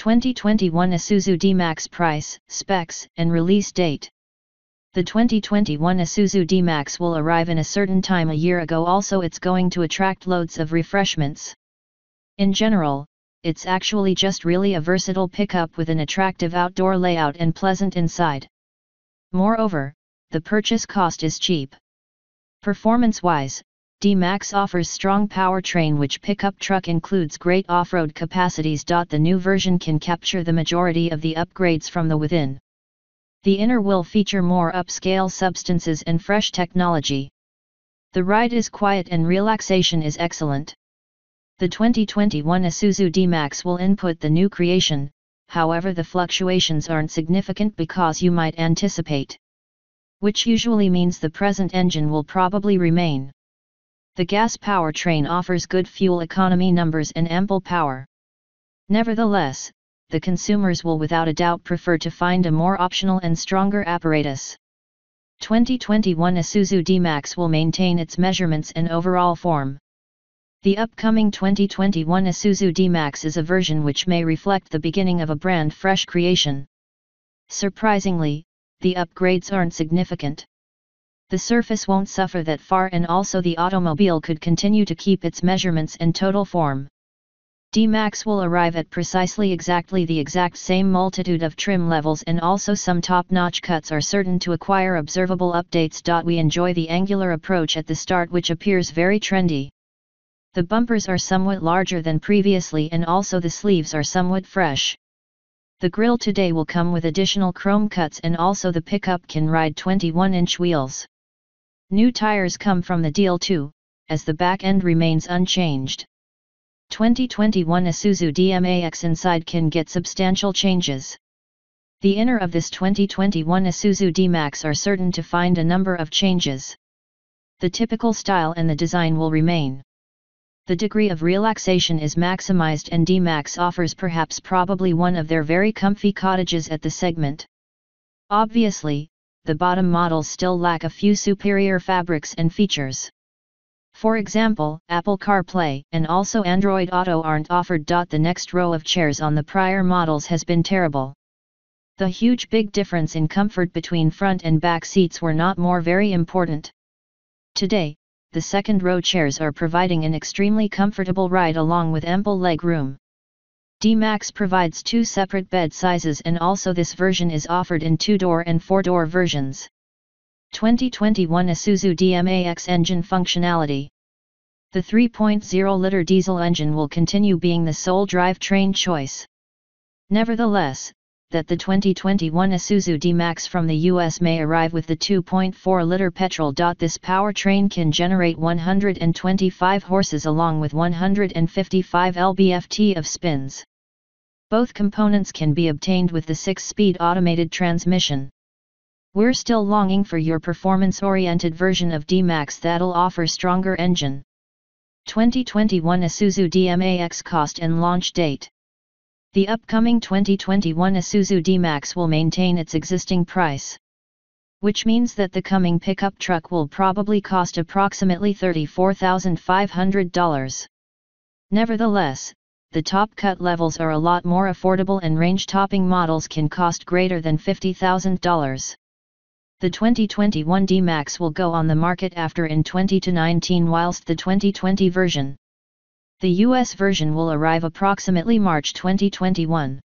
2021 Isuzu D-Max price, specs, and release date. The 2021 Isuzu D-Max will arrive in a certain time a year ago. Also it's going to attract loads of refreshments. In general, it's actually just really a versatile pickup with an attractive outdoor layout and pleasant inside. Moreover, the purchase cost is cheap. Performance-wise, D-Max offers strong powertrain which pickup truck includes great off-road capacities. The new version can capture the majority of the upgrades from the within. The inner will feature more upscale substances and fresh technology. The ride is quiet and relaxation is excellent. The 2021 Isuzu D-Max will input the new creation, however the fluctuations aren't significant because you might anticipate. Which usually means the present engine will probably remain. The gas powertrain offers good fuel economy numbers and ample power. Nevertheless, the consumers will without a doubt prefer to find a more optional and stronger apparatus. 2021 Isuzu D-Max will maintain its measurements and overall form. The upcoming 2021 Isuzu D-Max is a version which may reflect the beginning of a brand fresh creation. Surprisingly, the upgrades aren't significant. The surface won't suffer that far and also the automobile could continue to keep its measurements and total form. D-Max will arrive at exactly the exact same multitude of trim levels and also some top-notch cuts are certain to acquire observable updates. We enjoy the angular approach at the start which appears very trendy. The bumpers are somewhat larger than previously and also the sleeves are somewhat fresh. The grille today will come with additional chrome cuts and also the pickup can ride 21-inch wheels. New tires come from the deal too, as the back end remains unchanged. 2021 Isuzu dmax inside can get substantial changes. The inner of this 2021 Isuzu D-Max are certain to find a number of changes. The typical style and the design will remain. The degree of relaxation is maximized and D-Max offers probably one of their very comfy cottages at the segment. Obviously, the bottom models still lack a few superior fabrics and features. For example, Apple CarPlay and also Android Auto aren't offered. The next row of chairs on the prior models has been terrible. The huge big difference in comfort between front and back seats were not very important. Today, the second row chairs are providing an extremely comfortable ride along with ample leg room. D-Max provides two separate bed sizes and also this version is offered in 2-door and 4-door versions. 2021 Isuzu dmax engine functionality. The 3.0-liter diesel engine will continue being the sole drivetrain choice. Nevertheless, that the 2021 Isuzu D-Max from the US may arrive with the 2.4-liter petrol. This powertrain can generate 125 horses along with 155 lb-ft of spins. Both components can be obtained with the 6-speed automated transmission. We're still longing for your performance-oriented version of D-Max that'll offer stronger engine. 2021 Isuzu dmax cost and launch date. The upcoming 2021 Isuzu D-Max will maintain its existing price. Which means that the coming pickup truck will probably cost approximately $34,500. Nevertheless, the top cut levels are a lot more affordable and range-topping models can cost greater than $50,000. The 2021 D-Max will go on the market after in 2019 whilst the 2020 version. The US version will arrive approximately March 2021.